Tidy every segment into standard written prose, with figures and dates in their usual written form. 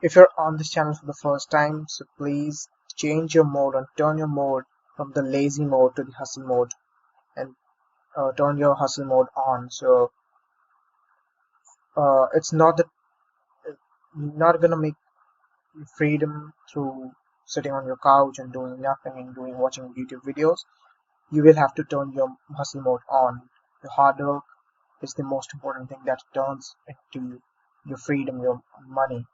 If you're on this channel for the first time, so please change your mode and turn your mode from the lazy mode to the hustle mode, and turn your hustle mode on. So it's not gonna make you freedom through sitting on your couch and doing nothing and watching YouTube videos. You will have to turn your hustle mode on. Your hard work is the most important thing that turns into your freedom, your money.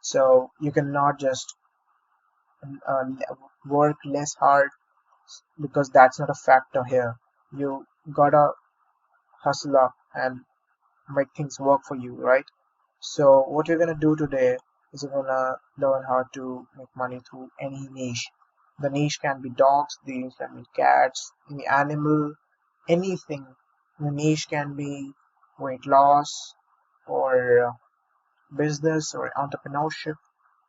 So you cannot just uh, work less hard, because that's not a factor here. You gotta hustle up and make things work for you, right? So what we're gonna do today is we're gonna learn how to make money through any niche. The niche can be dogs, the niche can be cats, any animal, anything. The niche can be weight loss or business or entrepreneurship,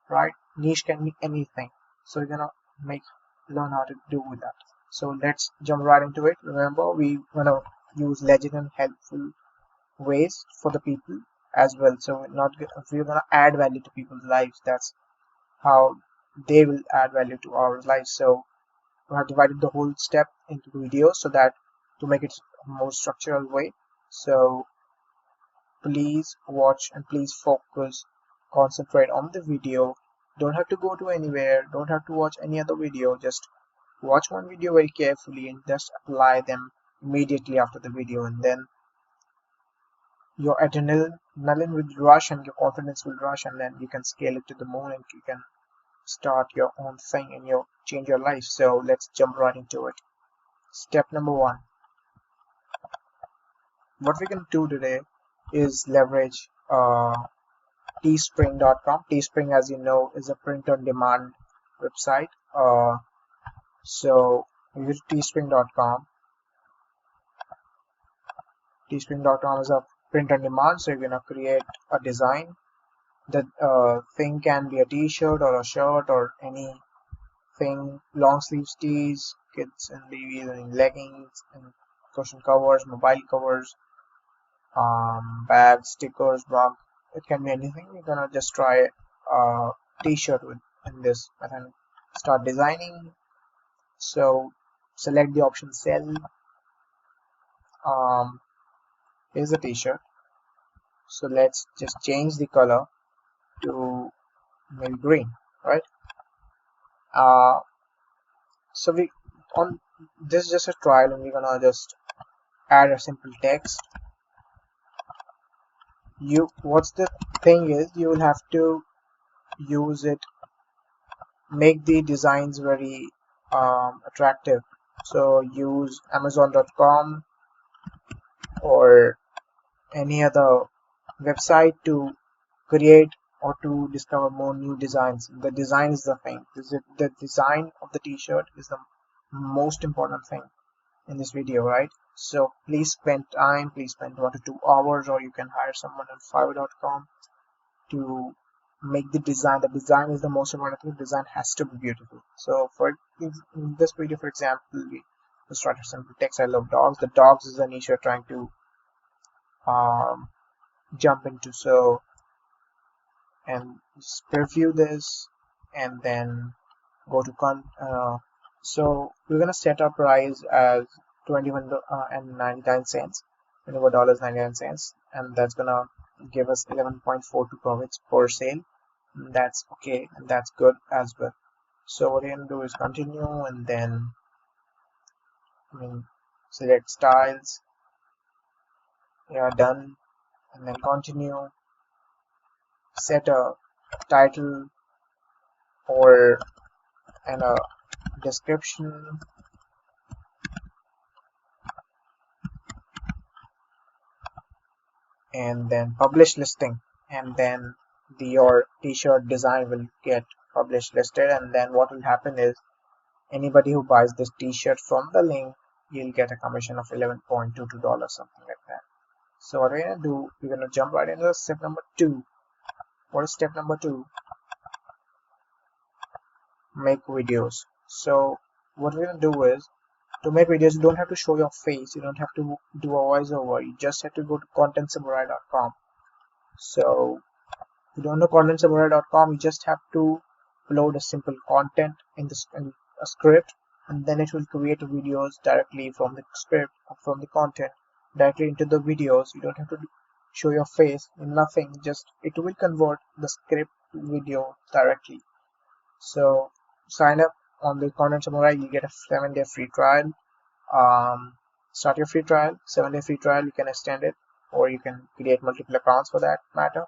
right? Niche can be anything. So we're gonna make learn how to do with that. So let's jump right into it. Remember, we gonna use legit and helpful ways for the people as well. So we're gonna add value to people's lives. That's how they will add value to our lives. So we have divided the whole step into videos so that to make it a more structural way. So please watch and please focus, concentrate on the video. Don't have to go to anywhere, don't have to watch any other video. Just watch one video very carefully and just apply them immediately after the video, and then your adrenaline will rush and your confidence will rush, and then you can scale it to the moon and you can start your own thing and you change your life. So let's jump right into it. Step number one, what we can do today is leverage teespring.com. Teespring, as you know, is a print on demand website. So use teespring.com. Teespring.com is a print on demand, so you're gonna create a design. The thing can be a t-shirt or a shirt or anything, long sleeves tees, kids and babies, and leggings and cushion covers, mobile covers, bags, stickers, mug. It can be anything. You're gonna just try a t-shirt with in this and then start designing. So select the option sell. Um, here's the t-shirt. So let's just change the color to maybe green, right? Uh, so we on this is just a trial, and we're gonna just add a simple text. What's the thing is, you will have to use it, make the designs very attractive. So use amazon.com or any other website to create or to discover more new designs. The design is the thing. The design of the t-shirt is the most important thing in this video, right? So please spend time, please spend 1 to 2 hours, or you can hire someone on fiverr.com to make the design. The design is the most important thing. The design has to be beautiful. So in this video, for example, we just write a simple text. I love dogs. The dogs is a niche you're trying to um, jump into. So, and just preview this and then go to so we're gonna set our price as 21 and 99 cents, $21.99, and that's gonna give us 11.42 profits per sale. And that's okay, and that's good as well. So what you're gonna do is continue, and then select styles. Yeah, done, and then continue. Set a title or a description, and then publish listing, and then your t-shirt design will get published listed. And then what will happen is, anybody who buys this t-shirt from the link, you'll get a commission of $11.22, something like that. So what we're gonna do, we're gonna jump right into step number 2. What is step number 2? Make videos. So what we're gonna do is, to make videos, you don't have to show your face, you don't have to do a voiceover, you just have to go to contentsummary.com. So If you don't know contentsamurai.com, you just have to upload a simple content in a script, and then it will create videos directly from the script or from the content directly into the videos. You don't have to show your face, nothing, just it will convert the script to video directly. So sign up on the Content Samurai, you get a 7-day free trial. Start your free trial, 7-day free trial. You can extend it, or you can create multiple accounts for that matter.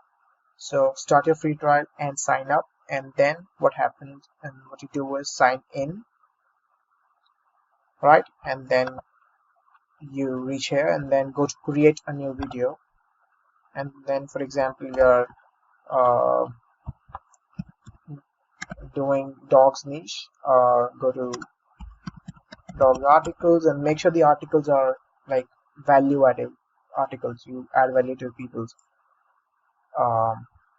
So start your free trial and sign up, and then what happens and what you do is sign in, right? And then you reach here and then go to create a new video, and then for example you're uh, doing dogs niche, go to dog articles and make sure the articles are like value added articles. You add value to people's,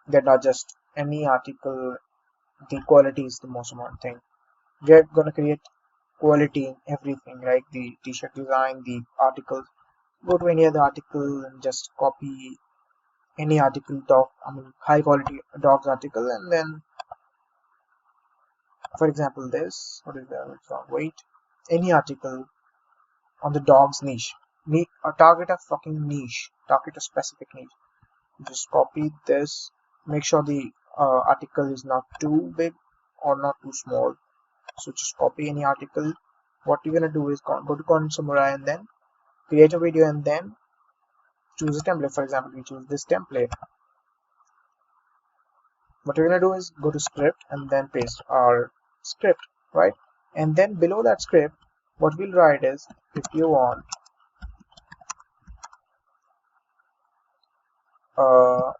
they're not just any article. The quality is the most important thing. We're gonna create quality in everything, like the t-shirt design, the articles. Go to any other article and just copy any article, high quality dogs article, and then for example this, what is that, wait, any article on the dogs niche. Target a fucking niche, target a specific niche. Just copy this, make sure the article is not too big or not too small. So just copy any article. What you're gonna do is go to Content Samurai and then create a video, and then choose a template. For example, we choose this template. What we're gonna do is go to script and then paste our script, right? And then below that script, what we'll write is, if you want a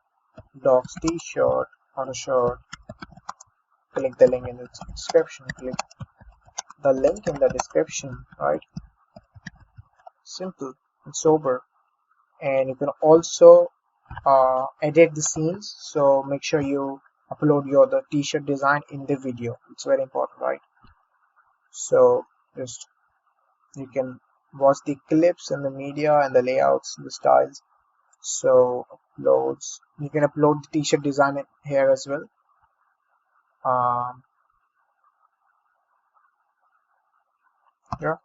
dog's t-shirt on a shirt, click the link in the description, click the link in the description, right? Simple and sober. And you can also edit the scenes, so make sure you upload the t-shirt design in the video. It's very important, right? So just you can watch the clips and the media and the layouts and the styles. So uploads, you can upload the t-shirt design here as well. Yeah,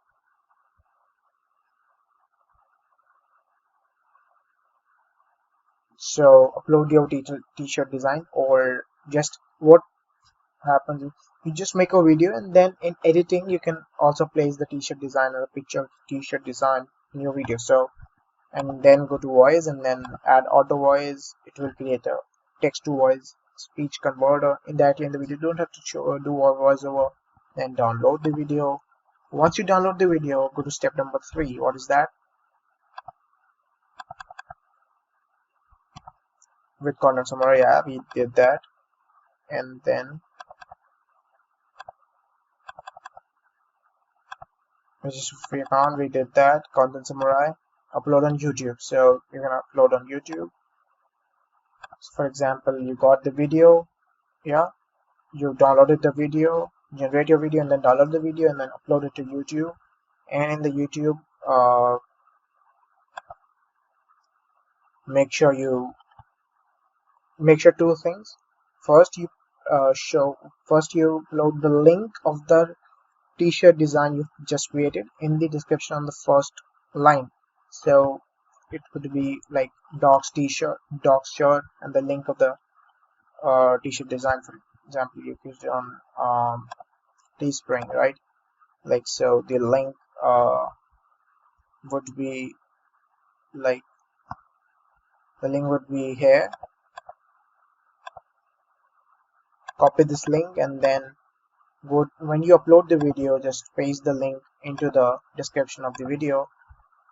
so upload your t-shirt design, or just what happens is you just make a video, and then in editing you can also place the t-shirt design or a picture of t-shirt design in your video. So, and then go to voice and then add auto voice. It will create a text to voice speech converter indirectly in the video. You don't have to do a voiceover. Then download the video. Once you download the video, go to step number 3. What is that? With Content Summary app, we did that, and then register free account, we did that. Content Summary, upload on YouTube. So you're gonna upload on YouTube. So for example, you got the video, yeah, you downloaded the video, generate your video, and then download the video and then upload it to YouTube. And in the YouTube, make sure two things. First, you upload the link of the t-shirt design you just created in the description on the first line. So it would be like dog's shirt, and the link of the t-shirt design. For example, you use it on teespring, right? Like, so the link would be like, the link would be here. Copy this link, and then when you upload the video, just paste the link into the description of the video,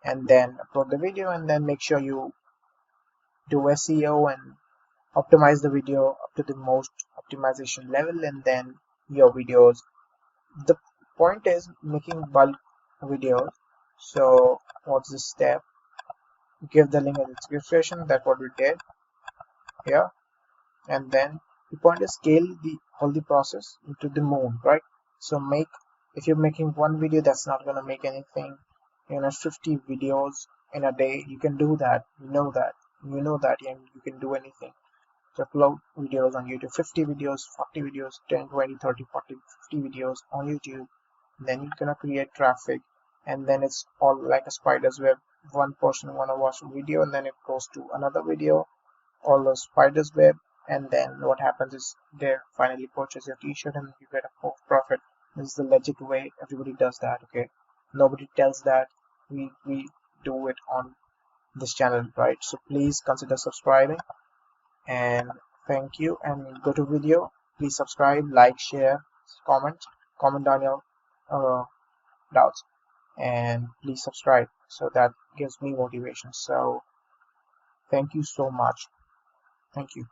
and then upload the video, and then make sure you do SEO and optimize the video up to the most optimization level, and then your videos. The point is making bulk videos. So what's this step? Give the link in the description. That's what we did here. And then the point is scale the whole process into the moon, right? So if you're making one video, that's not gonna make anything. 50 videos in a day, you can do that. You know that, and you can do anything. to upload videos on YouTube, 50 videos, 40 videos, 10, 20, 30, 40, 50 videos on YouTube. Then you're gonna create traffic, and then it's all like a spider's web. One person wanna watch a video, and then it goes to another video, all those spiders web, and then what happens is they finally purchase your t-shirt and you get a profit. This is the legit way. Everybody does that. Okay, nobody tells that. We do it on this channel, right? So please consider subscribing, and thank you, and go to video. Please subscribe, like, share, comment down your uh, doubts, and please subscribe, so that gives me motivation. So thank you so much. Thank you.